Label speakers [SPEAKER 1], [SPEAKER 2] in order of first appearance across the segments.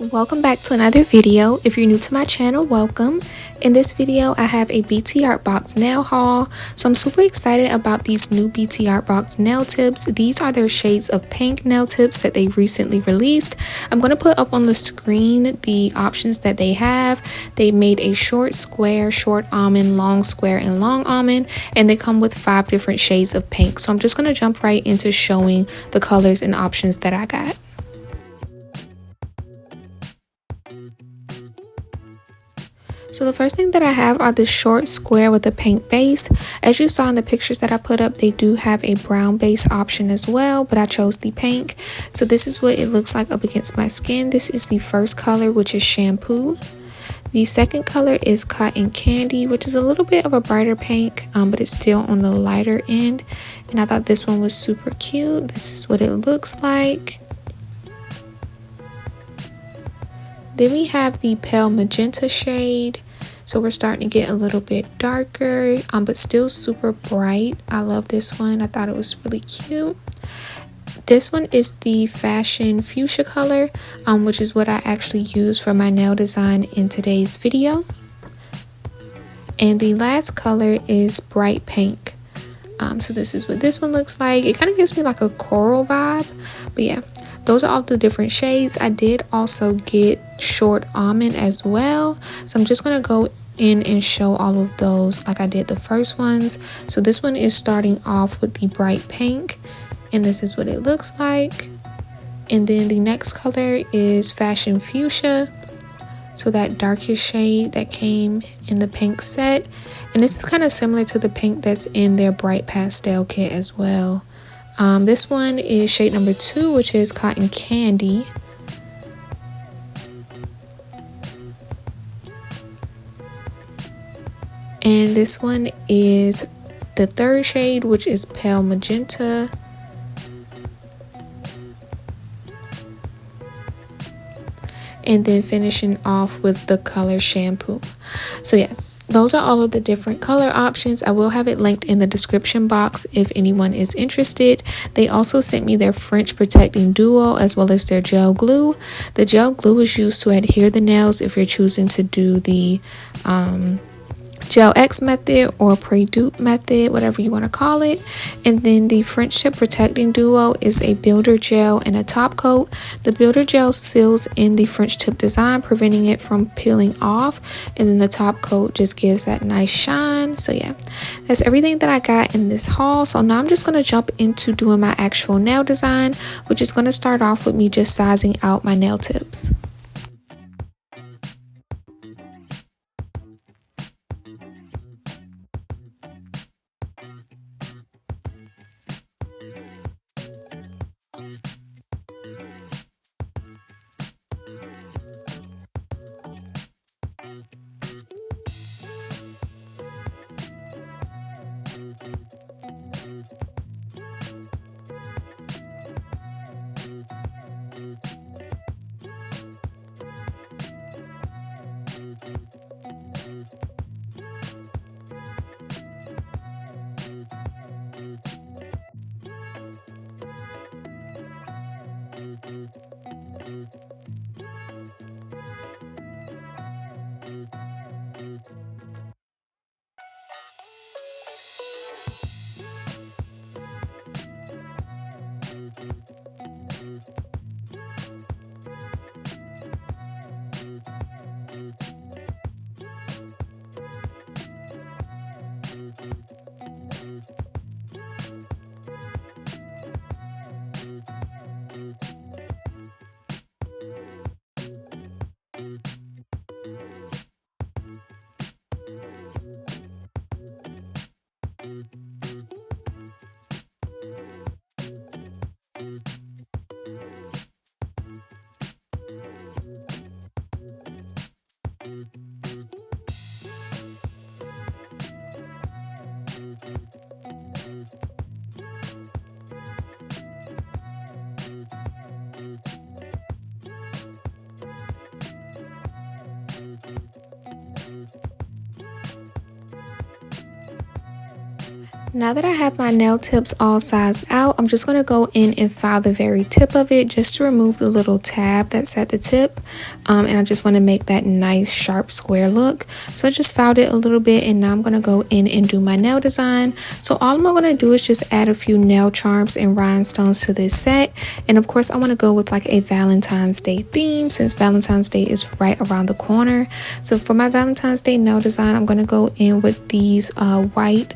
[SPEAKER 1] everyone, welcome back to another video. If you're new to my channel, welcome. In this video I have a BTARTBOX nail haul. So I'm super excited about these new BTARTBOX nail tips. These are their shades of pink nail tips that they recently released. I'm going to put up on the screen the options that they have. They made a short square, short almond, long square, and long almond, and they come with 5 different shades of pink. So I'm just going to jump right into showing the colors and options that I got. So the first thing that I have are the short square with a pink base. As you saw in the pictures that I put up, they do have a brown base option as well, but I chose the pink. So this is what it looks like up against my skin. This is the first color, which is shampoo. The second color is cotton candy, which is a little bit of a brighter pink, but it's still on the lighter end. And I thought this one was super cute. This is what it looks like. Then we have the pale magenta shade. So we're starting to get a little bit darker, but still super bright. I love this one. I thought it was really cute. This one is the fashion fuchsia color, which is what I actually use for my nail design in today's video. And the last color is bright pink. So this is what this one looks like. It kind of gives me like a coral vibe, but yeah. Those are all the different shades. I did also get short almond as well. So I'm just going to go in and show all of those like I did the first ones. So this one is starting off with the bright pink. And this is what it looks like. And then the next color is fashion fuchsia. So that darkest shade that came in the pink set. And this is kind of similar to the pink that's in their bright pastel kit as well. This one is shade number 2, which is cotton candy. And this one is the third shade, which is pale magenta. And then finishing off with the color shampoo. So yeah. Those are all of the different color options. I will have it linked in the description box if anyone is interested. They also sent me their French protecting duo as well as their gel glue. The gel glue is used to adhere the nails if you're choosing to do the Gel X method or pre-dupe method, whatever you want to call it. And then the French tip protecting duo is a builder gel and a top coat. The builder gel seals in the French tip design, preventing it from peeling off, and then the top coat just gives that nice shine. So yeah, that's everything that I got in this haul. So now I'm just going to jump into doing my actual nail design, which is going to start off with me just sizing out my nail tips. Now that I have my nail tips all sized out, I'm just going to go in and file the very tip of it just to remove the little tab that's at the tip. And I just want to make that nice sharp square look. So I just filed it a little bit, and now I'm going to go in and do my nail design. So all I'm going to do is just add a few nail charms and rhinestones to this set. And of course I want to go with like a Valentine's Day theme, since Valentine's Day is right around the corner. So for my Valentine's Day nail design, I'm going to go in with these white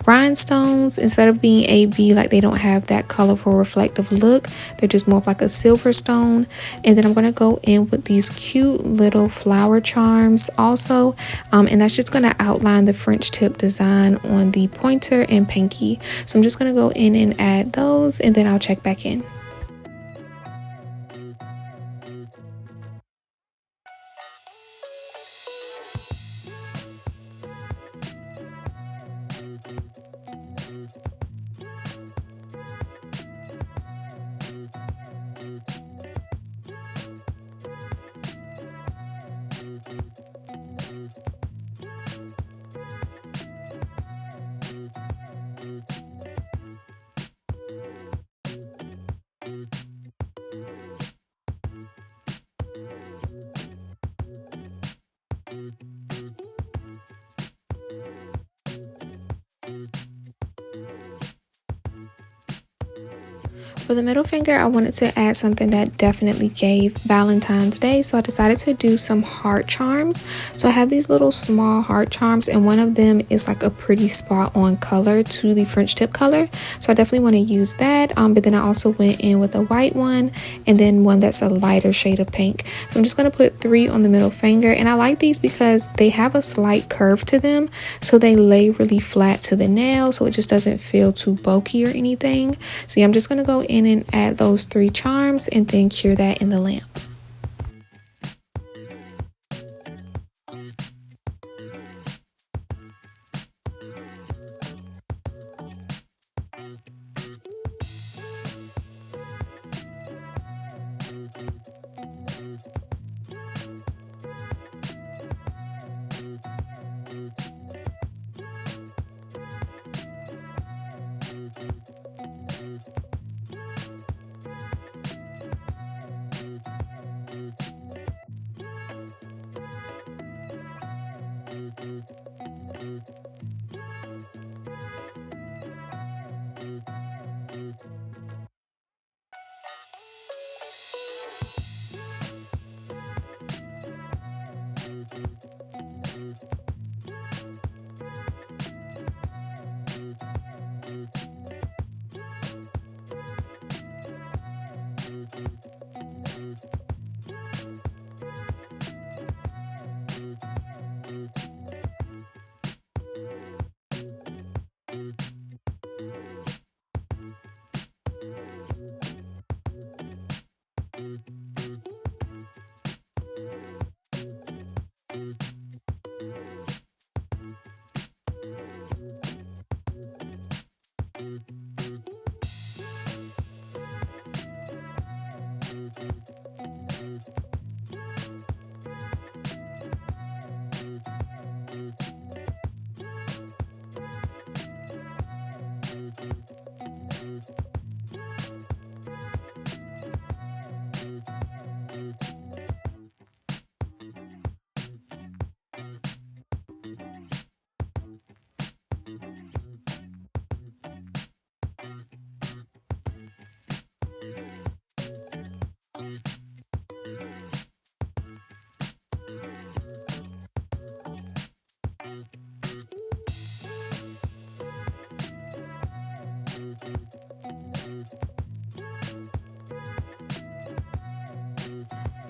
[SPEAKER 1] rhinestones. Instead of being AB, like they don't have that colorful reflective look, they're just more of like a silver stone. And then I'm going to go in with these cute little flower charms also, and that's just going to outline the French tip design on the pointer and pinky. So I'm just going to go in and add those, and then I'll check back in. For the middle finger, I wanted to add something that definitely gave Valentine's Day, so I decided to do some heart charms. So I have these little small heart charms, and one of them is like a pretty spot on color to the French tip color, so I definitely want to use that. But then I also went in with a white one, and then one that's a lighter shade of pink. So I'm just going to put 3 on the middle finger, and I like these because they have a slight curve to them, so they lay really flat to the nail, so it just doesn't feel too bulky or anything. So yeah, I'm just going to go in and add those 3 charms and then cure that in the lamp.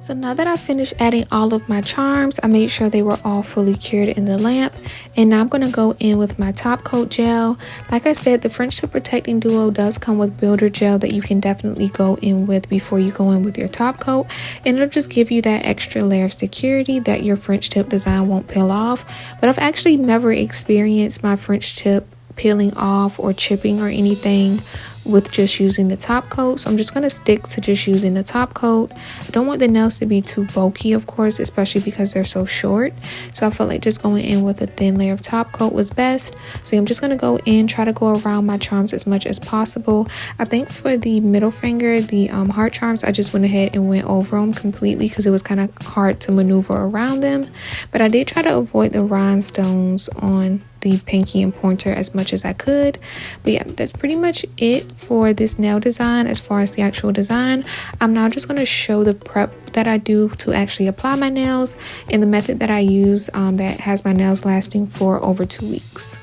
[SPEAKER 1] So now that I finished adding all of my charms, I made sure they were all fully cured in the lamp. And now I'm going to go in with my top coat gel. Like I said, the French Tip Protecting Duo does come with builder gel that you can definitely go in with before you go in with your top coat. And it'll just give you that extra layer of security that your French tip design won't peel off. But I've actually never experienced my French tip peeling off or chipping or anything with just using the top coat. So I'm just going to stick to just using the top coat. I don't want the nails to be too bulky, of course, especially because they're so short. So I felt like just going in with a thin layer of top coat was best. So I'm just going to go in, try to go around my charms as much as possible. I think for the middle finger, the heart charms, I just went ahead and went over them completely because it was kind of hard to maneuver around them. But I did try to avoid the rhinestones on the pinky and pointer as much as I could. But yeah, that's pretty much it for this nail design as far as the actual design. I'm now just going to show the prep that I do to actually apply my nails and the method that I use that has my nails lasting for over 2 weeks.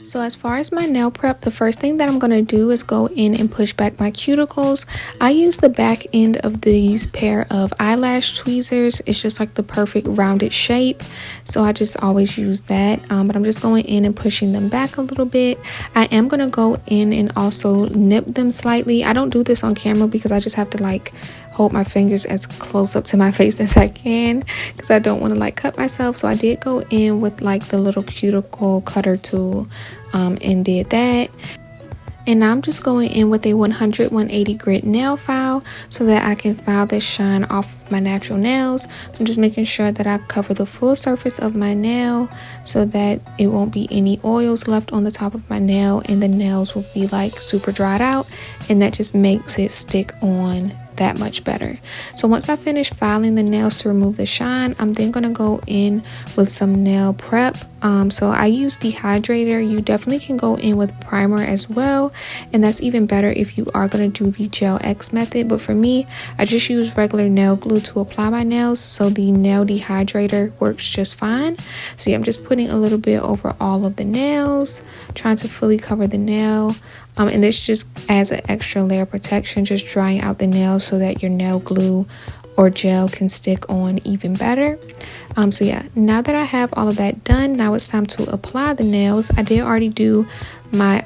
[SPEAKER 1] So as far as my nail prep, the first thing that I'm going to do is go in and push back my cuticles. I use the back end of these pair of eyelash tweezers. It's just like the perfect rounded shape. So I just always use that. But I'm just going in and pushing them back a little bit. I am going to go in and also nip them slightly. I don't do this on camera because I just have to like hold my fingers as close up to my face as I can because I don't want to like cut myself. So I did go in with like the little cuticle cutter tool and did that. And now I'm just going in with a 100-180 grit nail file so that I can file this shine off of my natural nails. So I'm just making sure that I cover the full surface of my nail so that it won't be any oils left on the top of my nail and the nails will be like super dried out, and that just makes it stick on that much better. So once I finish filing the nails to remove the shine, I'm then going to go in with some nail prep. So I use dehydrator. You definitely can go in with primer as well, and that's even better if you are going to do the gel X method. But for me, I just use regular nail glue to apply my nails, so the nail dehydrator works just fine. So yeah, I'm just putting a little bit over all of the nails, trying to fully cover the nail. And this just adds an extra layer of protection, just drying out the nails so that your nail glue or gel can stick on even better. So yeah, now that I have all of that done, now it's time to apply the nails. I did already do my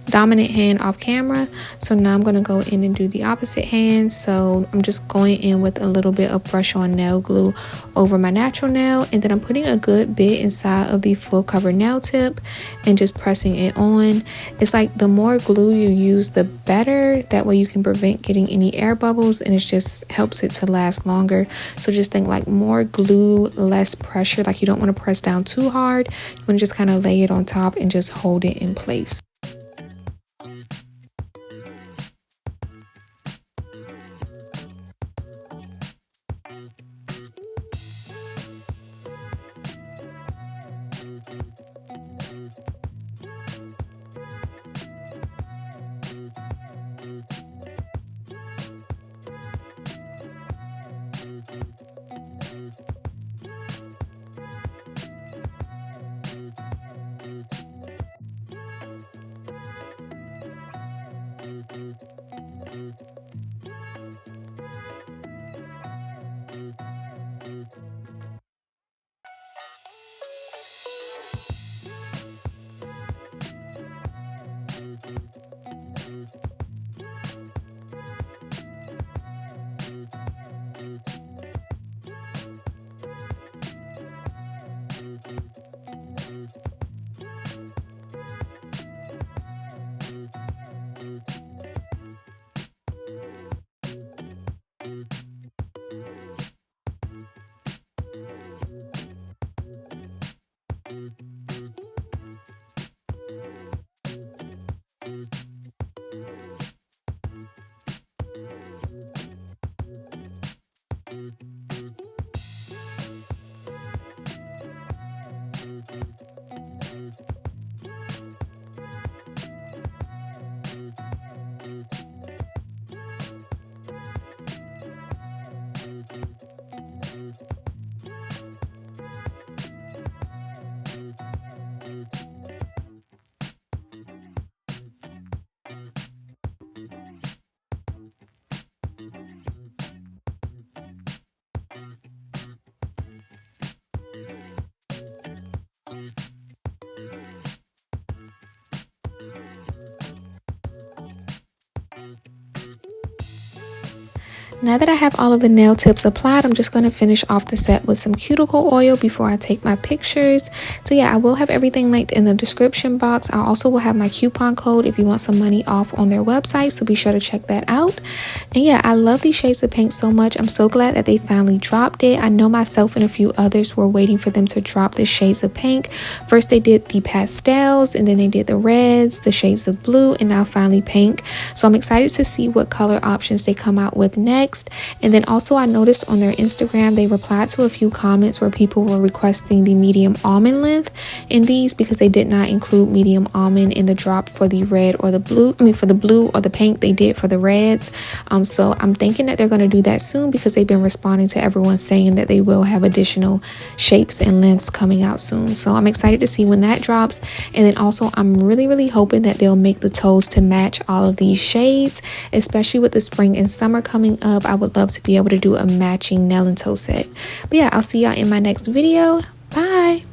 [SPEAKER 1] dominant hand off camera, so now I'm going to go in and do the opposite hand. So I'm just going in with a little bit of brush on nail glue over my natural nail, and then I'm putting a good bit inside of the full cover nail tip and just pressing it on. It's like the more glue you use, the better. That way you can prevent getting any air bubbles, and it just helps it to last longer. So just think like more glue, less pressure. Like you don't want to press down too hard. You want to just kind of lay it on top and just hold it in place. Now that I have all of the nail tips applied, I'm just going to finish off the set with some cuticle oil before I take my pictures. So yeah, I will have everything linked in the description box. I also will have my coupon code if you want some money off on their website, so be sure to check that out. And yeah, I love these shades of pink so much. I'm so glad that they finally dropped it. I know myself and a few others were waiting for them to drop the shades of pink. First they did the pastels, and then they did the reds, the shades of blue, and now finally pink. So I'm excited to see what color options they come out with next. And then also I noticed on their Instagram they replied to a few comments where people were requesting the medium almond length in these because they did not include medium almond in the drop for the red or the blue. For the blue or the pink, they did for the reds. So I'm thinking that they're going to do that soon because they've been responding to everyone saying that they will have additional shapes and lengths coming out soon. So I'm excited to see when that drops. And then also I'm really hoping that they'll make the toes to match all of these shades, especially with the spring and summer coming up. I would love to be able to do a matching nail and toe set. But yeah, I'll see y'all in my next video. Bye.